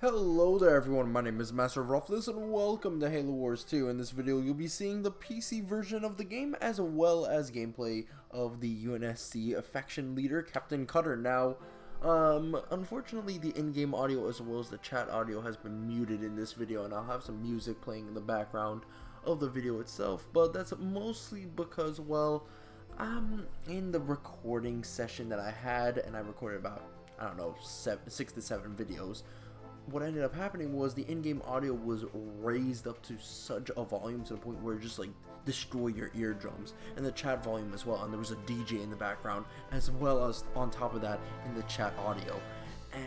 Hello there everyone, my name is Masterofroflness and welcome to Halo Wars 2. In this video you'll be seeing the PC version of the game as well as gameplay of the UNSC faction leader, Captain Cutter. Now, unfortunately the in-game audio as well as the chat audio has been muted in this video, and I'll have some music playing in the background of the video itself, but that's mostly because, well, in the recording session that I had, and I recorded about, I don't know, 6 to 7 videos, what ended up happening was the in-game audio was raised up to such a volume to the point where it just like destroyed your eardrums, and the chat volume as well, and there was a DJ in the background as well as on top of that in the chat audio.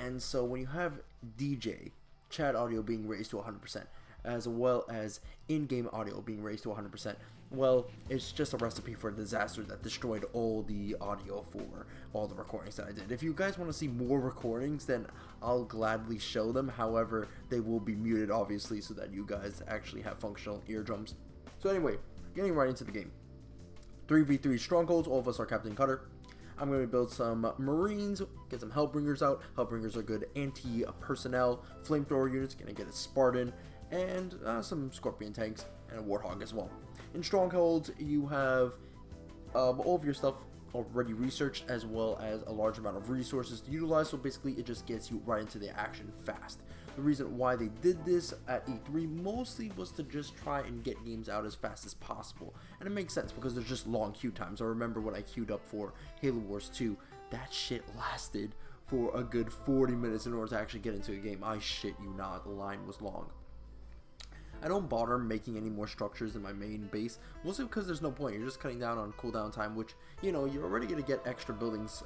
And so when you have DJ chat audio being raised to 100% as well as in-game audio being raised to 100%, well, it's just a recipe for a disaster that destroyed all the audio for all the recordings that I did. If you guys want to see more recordings, then I'll gladly show them. However, they will be muted, obviously, so that you guys actually have functional eardrums. So anyway, getting right into the game. 3v3 strongholds, all of us are Captain Cutter. I'm going to build some Marines, get some Hellbringers out. Hellbringers are good anti-personnel. Flamethrower units, going to get a Spartan, and some Scorpion tanks, and a Warthog as well. In strongholds, you have all of your stuff already researched as well as a large amount of resources to utilize, so basically it just gets you right into the action fast. The reason why they did this at E3 mostly was to just try and get games out as fast as possible, and it makes sense because there's just long queue times. I remember when I queued up for Halo Wars 2, that shit lasted for a good 40 minutes in order to actually get into a game. I shit you not, the line was long. I don't bother making any more structures in my main base, mostly because there's no point. You're just cutting down on cooldown time, which, you know, you're already going to get extra buildings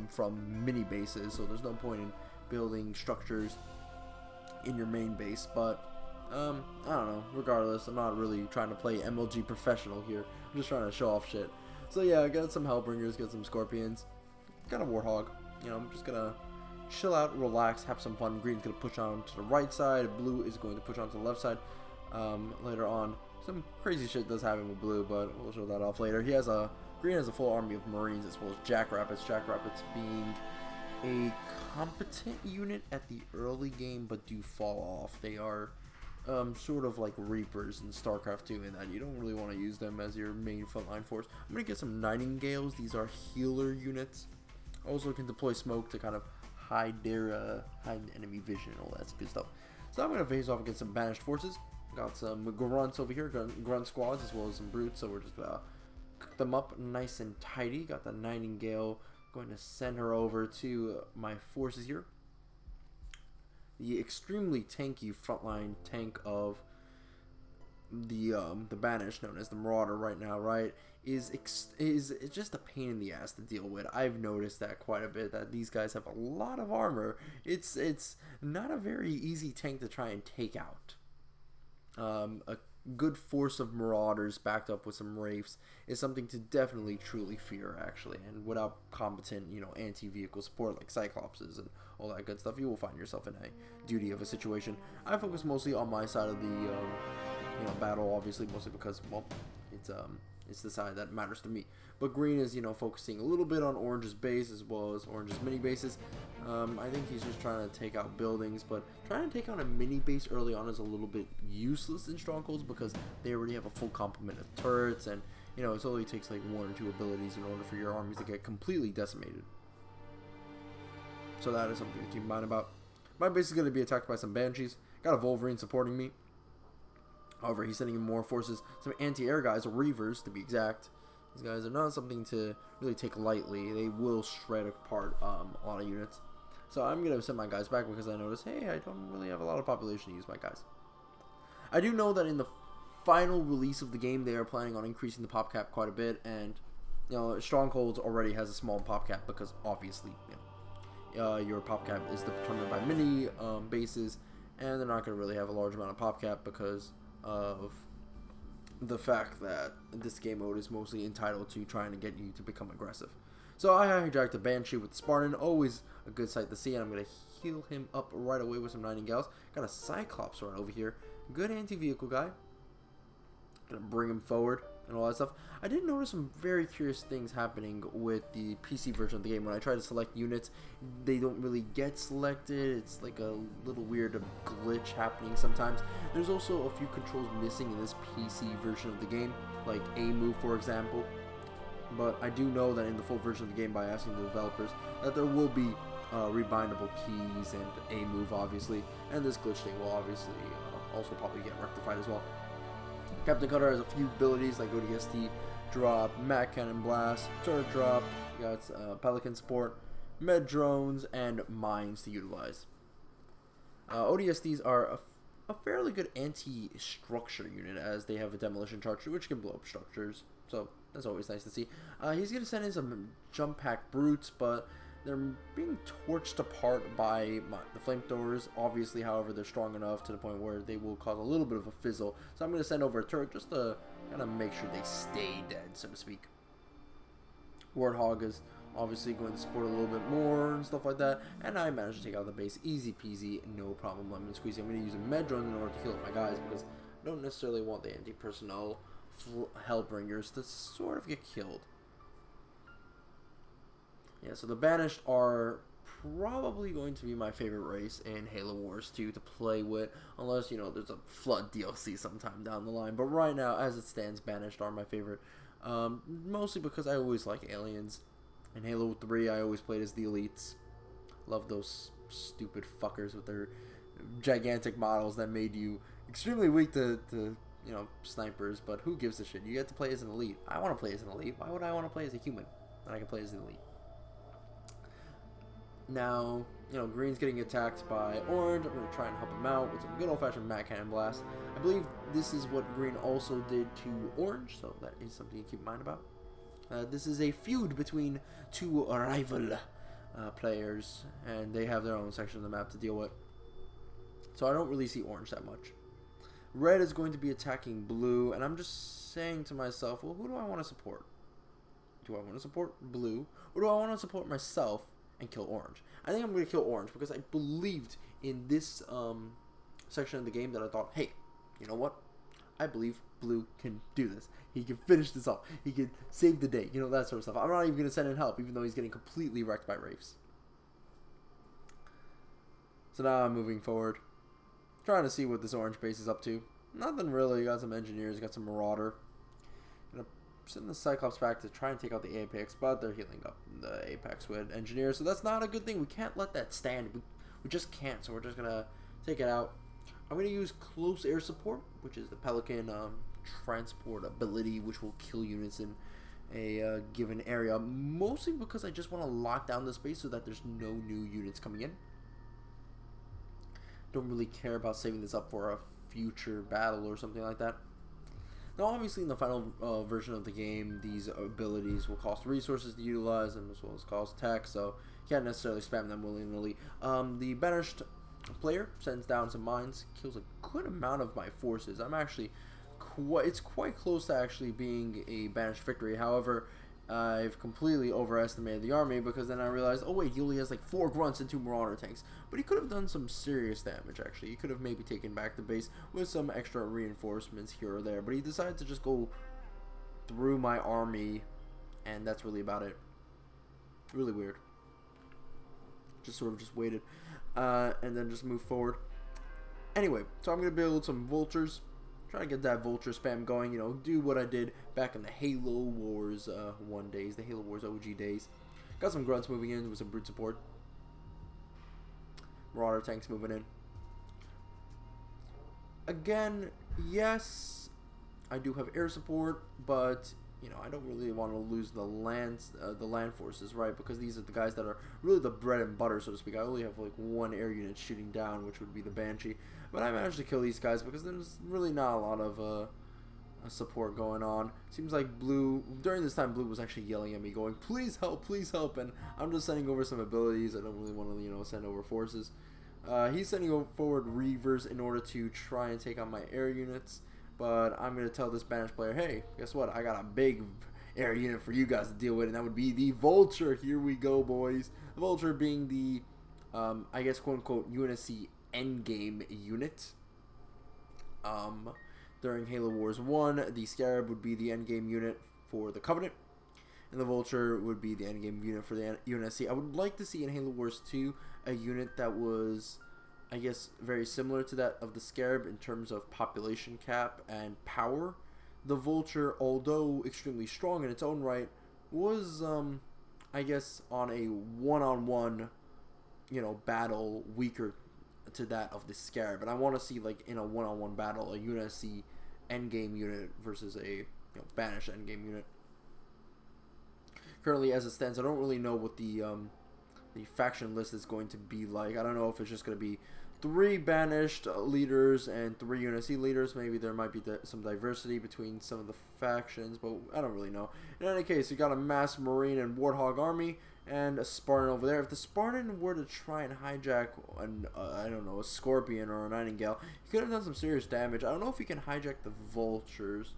from mini bases, so there's no point in building structures in your main base. But I don't know, regardless, I'm not really trying to play MLG professional here. I'm just trying to show off shit. So yeah, I got some Hellbringers, got some Scorpions, got a Warthog. You know, I'm just gonna chill out, relax, have some fun. Green's gonna push on to the right side, blue is going to push on to the left side. Later on, some crazy shit does happen with blue, but we'll show that off later. Green has a full army of Marines as well as Jackrabbits. Jackrabbits being a competent unit at the early game, but do fall off. They are sort of like Reapers in StarCraft 2 in that you don't really want to use them as your main frontline force. I'm gonna get some Nightingales. These are healer units. Also can deploy smoke to kind of hide their enemy vision and all that good stuff. So I'm gonna face off against some banished forces. Got some grunts over here, grunt squads, as well as some brutes, so we're just gonna cook them up nice and tidy. Got the Nightingale, going to send her over to my forces here. The extremely tanky frontline tank of the banished, known as the Marauder right now, right, is just a pain in the ass to deal with. I've noticed that quite a bit, that these guys have a lot of armor. It's not a very easy tank to try and take out. A good force of Marauders backed up with some Wraiths is something to definitely truly fear, actually, and without competent, you know, anti-vehicle support like Cyclopses and all that good stuff, you will find yourself in a duty of a situation. I focus mostly on my side of the you know, battle, obviously, mostly because, well, it's the side that matters to me. But Green is, you know, focusing a little bit on Orange's base as well as Orange's mini bases. I think he's just trying to take out buildings, but trying to take out a mini base early on is a little bit useless in strongholds because they already have a full complement of turrets, and, you know, it only takes like 1 or 2 abilities in order for your armies to get completely decimated. So that is something to keep in mind about. My base is going to be attacked by some Banshees. Got a Wolverine supporting me. However, he's sending in more forces, some anti-air guys, or Reavers to be exact. These guys are not something to really take lightly. They will shred apart a lot of units. So I'm going to send my guys back because I noticed, hey, I don't really have a lot of population to use my guys. I do know that in the final release of the game, they are planning on increasing the pop cap quite a bit, and, you know, Strongholds already has a small pop cap because obviously, you know, your pop cap is determined by mini bases, and they're not going to really have a large amount of pop cap because of the fact that this game mode is mostly entitled to trying to get you to become aggressive. So I hijacked a Banshee with the Spartan, always a good sight to see, and I'm going to heal him up right away with some Nightingales. Got a Cyclops right over here, good anti-vehicle guy. Gonna bring him forward. and all that stuff. I did notice some very curious things happening with the PC version of the game. When I try to select units, they don't really get selected. It's like a little weird glitch happening sometimes. There's also a few controls missing in this PC version of the game, like A move, for example. But I do know that in the full version of the game, by asking the developers, that there will be rebindable keys and A move, obviously, and this glitch thing will obviously also probably get rectified as well. Captain Cutter has a few abilities like ODST drop, Mac Cannon Blast, turret drop, you got Pelican support, med drones, and mines to utilize. ODSTs are a fairly good anti-structure unit, as they have a demolition charge which can blow up structures, so that's always nice to see. He's going to send in some jump pack brutes, but they're being torched apart by the flamethrowers. Obviously, however, they're strong enough to the point where they will cause a little bit of a fizzle. So I'm going to send over a turret just to kind of make sure they stay dead, so to speak. Warthog is obviously going to support a little bit more and stuff like that. And I managed to take out the base easy peasy, no problem, lemon squeezy. I'm going to use a med drone in order to heal up my guys because I don't necessarily want the anti-personnel Hellbringers to sort of get killed. Yeah, so the Banished are probably going to be my favorite race in Halo Wars 2 to play with, unless, you know, there's a Flood DLC sometime down the line. But right now, as it stands, Banished are my favorite, mostly because I always like aliens. In Halo 3, I always played as the elites. Love those stupid fuckers with their gigantic models that made you extremely weak to you know, snipers, but who gives a shit? You get to play as an elite. I want to play as an elite. Why would I want to play as a human when I can play as an elite? Now, you know, Green's getting attacked by Orange. I'm going to try and help him out with some good old-fashioned Mac Cannon Blast. I believe this is what Green also did to Orange, so that is something to keep in mind about. This is a feud between two rival players, and they have their own section of the map to deal with. So I don't really see Orange that much. Red is going to be attacking Blue, and I'm just saying to myself, well, who do I want to support? Do I want to support Blue, or do I want to support myself and kill Orange? I think I'm going to kill Orange because I believed in this section of the game that I thought, hey, you know what? I believe Blue can do this. He can finish this off. He can save the day. You know, that sort of stuff. I'm not even going to send in help, even though he's getting completely wrecked by Wraiths. So now I'm moving forward, trying to see what this Orange base is up to. Nothing really. Got some Engineers, got some Marauder. Gonna send the Cyclops back to try and take out the Apex, but they're healing up the Apex with Engineers, so that's not a good thing. We can't let that stand. We just can't, so we're just gonna take it out. I'm gonna use Close Air Support, which is the Pelican transport ability, which will kill units in a given area, mostly because I just want to lock down the space so that there's no new units coming in. Don't really care about saving this up for a future battle or something like that. Now, obviously, in the final version of the game, these abilities will cost resources to utilize and as well as cost tech, so you can't necessarily spam them willy-nilly. The Banished player sends down some mines, kills a good amount of my forces. I'm actually it's quite close to actually being a Banished victory. However, I've completely overestimated the army because then I realized, oh wait, he only has like 4 grunts and 2 Marauder tanks. But he could have done some serious damage, actually. He could have maybe taken back the base with some extra reinforcements here or there. But he decided to just go through my army, and that's really about it. Really weird. Just sort of just waited, and then just moved forward. Anyway, so I'm going to build some Vultures. Try to get that Vulture spam going, you know, do what I did back in the Halo Wars 1 days, the Halo Wars OG days. Got some grunts moving in with some brute support. Marauder tanks moving in. Again, yes, I do have air support, but you know, I don't really want to lose the land forces, right? Because these are the guys that are really the bread and butter, so to speak. I only have like 1 air unit shooting down, which would be the Banshee. But I managed to kill these guys because there's really not a lot of support going on. Seems like Blue, during this time, Blue was actually yelling at me, going, please help, and I'm just sending over some abilities. I don't really want to, you know, send over forces. He's sending forward Reavers in order to try and take on my air units. But I'm going to tell this Banished player, hey, guess what? I got a big air unit for you guys to deal with, and that would be the Vulture. Here we go, boys. The Vulture being the, I guess, quote-unquote, UNSC endgame unit. during Halo Wars 1, the Scarab would be the endgame unit for the Covenant, and the Vulture would be the endgame unit for the UNSC. I would like to see in Halo Wars 2 a unit that was, I guess, very similar to that of the Scarab in terms of population cap and power. The Vulture, although extremely strong in its own right, was, I guess, on a one-on-one, battle weaker to that of the Scarab. And I want to see, like, in a one-on-one battle, a UNSC endgame unit versus a banished endgame unit. Currently, as it stands, I don't really know what the faction list is going to be like. I don't know if it's just going to be 3 banished leaders and 3 UNSC leaders. Maybe there might be some diversity between some of the factions, but I don't really know. In any case, you got a mass Marine and Warthog army and a Spartan over there. If the Spartan were to try and hijack I don't know, a Scorpion or a Nightingale, he could have done some serious damage. I don't know if he can hijack the Vultures.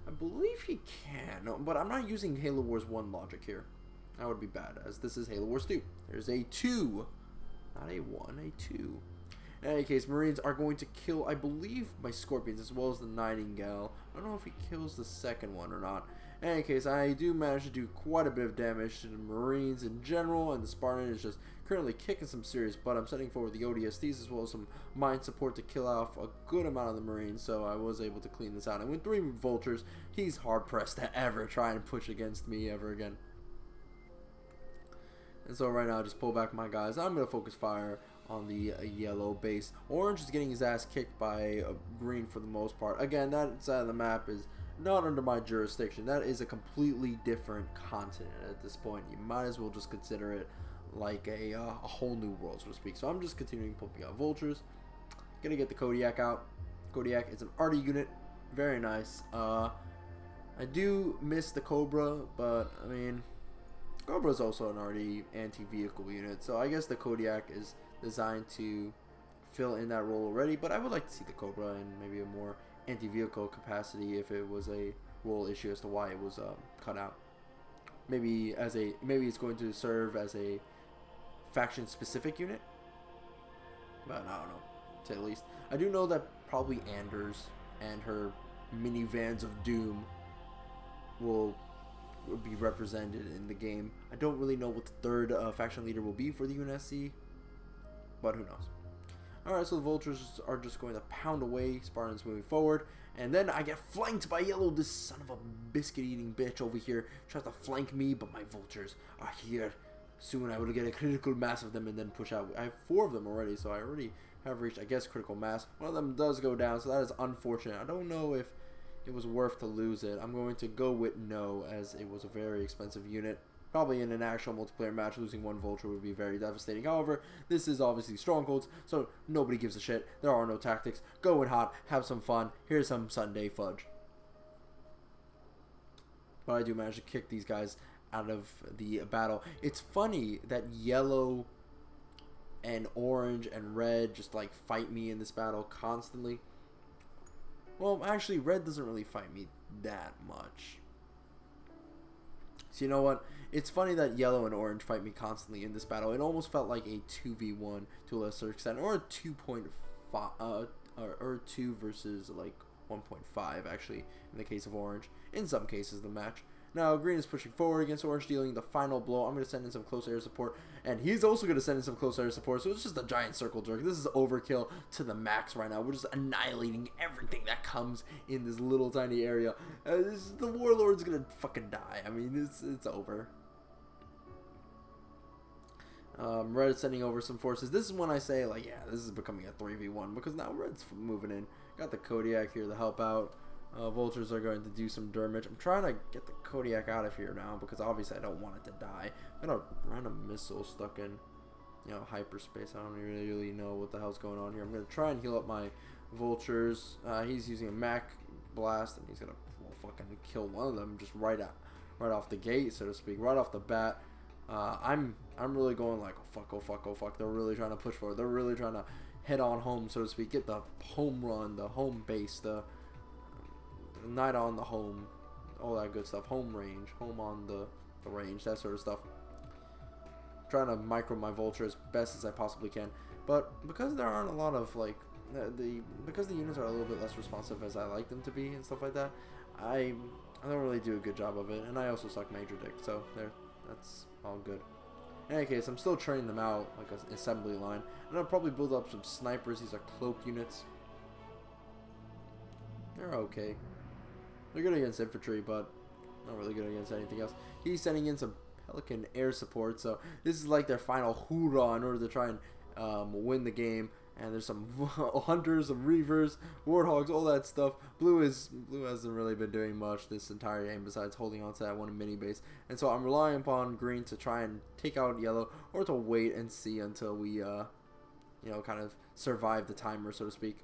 I believe he can, but I'm not using Halo Wars 1 logic here. That would be bad, as this is Halo Wars 2. There's a 2, not a 1, a 2. In any case, Marines are going to kill, I believe, my Scorpions as well as the Nightingale. I don't know if he kills the second one or not. In any case, I do manage to do quite a bit of damage to the Marines in general, and the Spartan is just currently kicking some serious butt. I'm sending forward the ODSTs as well as some mine support to kill off a good amount of the Marines, so I was able to clean this out. And with 3 Vultures, he's hard-pressed to ever try and push against me ever again. And so right now, I just pull back my guys. I'm going to focus fire on the yellow base. Orange is getting his ass kicked by green for the most part. Again, that side of the map is not under my jurisdiction. That is a completely different continent at this point. You might as well just consider it like a whole new world, so to speak. So I'm just continuing pumping out Vultures. Gonna get the Kodiak out. Kodiak is an arty unit. Very nice. I do miss the Cobra, but I mean, Cobra is also an arty anti-vehicle unit, so I guess the Kodiak is designed to fill in that role already, but I would like to see the Cobra in maybe a more anti-vehicle capacity if it was a role issue as to why it was cut out. Maybe it's going to serve as a faction specific unit, but I don't know, to say the least. I do know that probably Anders and her minivans of doom will be represented in the game. I don't really know what the third faction leader will be for the UNSC, but who knows. Alright, so the Vultures are just going to pound away. Spartans moving forward. And then I get flanked by Yellow. This son of a biscuit-eating bitch over here tries to flank me, but my Vultures are here. Soon I will get a critical mass of them and then push out. I have 4 of them already, so I already have reached, I guess, critical mass. One of them does go down, so that is unfortunate. I don't know if it was worth to lose it. I'm going to go with no, as it was a very expensive unit. Probably in an actual multiplayer match, losing 1 Vulture would be very devastating. However, this is obviously Strongholds, so nobody gives a shit. There are no tactics. Go in hot, have some fun. Here's some Sunday fudge. But I do manage to kick these guys out of the battle. It's funny that yellow and orange and red just like fight me in this battle constantly. Well, actually, red doesn't really fight me that much. So you know what? It's funny that yellow and orange fight me constantly in this battle. It almost felt like a 2v1 to a lesser extent, or a 2.5, or 2 versus like 1.5 actually in the case of orange. In some cases, the match. Now green is pushing forward against orange, dealing the final blow. I'm going to send in some close air support, and he's also going to send in some close air support. So it's just a giant circle jerk. This is overkill to the max right now. We're just annihilating everything that comes in this little tiny area. The warlord's going to fucking die. I mean, it's over. Red is sending over some forces. This is when I say, like, yeah, this is becoming a 3v1, because now Red's moving in. Got the Kodiak here to help out. Vultures are going to do some damage. I'm trying to get the Kodiak out of here now, because obviously I don't want it to die. I got a random missile stuck in, hyperspace. I don't really know what the hell's going on here. I'm going to try and heal up my Vultures. He's using a Mac Blast, and he's going to fucking kill one of them just right off the gate, so to speak, right off the bat. I'm really going like, oh fuck. They're really trying to push forward. They're really trying to head on home, so to speak. Get the home run, the home base, the night on the home, all that good stuff. Home range, home on the range, that sort of stuff. Trying to micro my Vulture as best as I possibly can. But because there aren't a lot of like because the units are a little bit less responsive as I like them to be and stuff like that, I don't really do a good job of it, and I also suck Major Dick, so that's all good. In any case, I'm still training them out like an assembly line, and I'll probably build up some snipers. These are cloak units. They're okay. They're good against infantry, but not really good against anything else. He's sending in some Pelican air support, so this is like their final hoorah in order to try and win the game. And there's some hunters, some reavers, warthogs, all that stuff. Blue hasn't really been doing much this entire game besides holding on to that one mini base. And so I'm relying upon green to try and take out yellow, or to wait and see until we you know, kind of survive the timer, so to speak.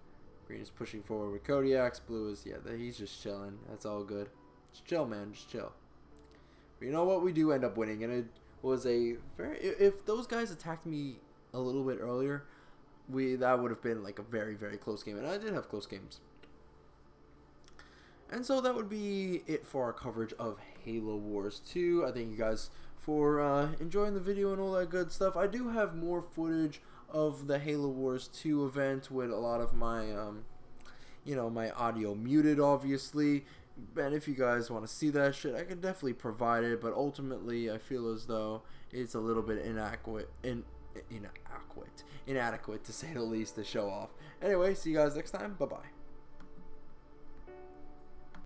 Green is pushing forward with Kodiaks. Blue is, yeah, he's just chilling. That's all good. Just chill, man. Just chill. But you know what? We do end up winning, and it was a very. If those guys attacked me a little bit earlier, that would have been like a very, very close game, and I did have close games. And so that would be it for our coverage of Halo Wars 2. I thank you guys for enjoying the video and all that good stuff. I do have more footage of the Halo Wars 2 event with a lot of my, you know, my audio muted, obviously. And if you guys want to see that shit, I can definitely provide it. But ultimately, I feel as though it's a little bit inadequate to say the least to show off. Anyway, see you guys next time. Bye bye.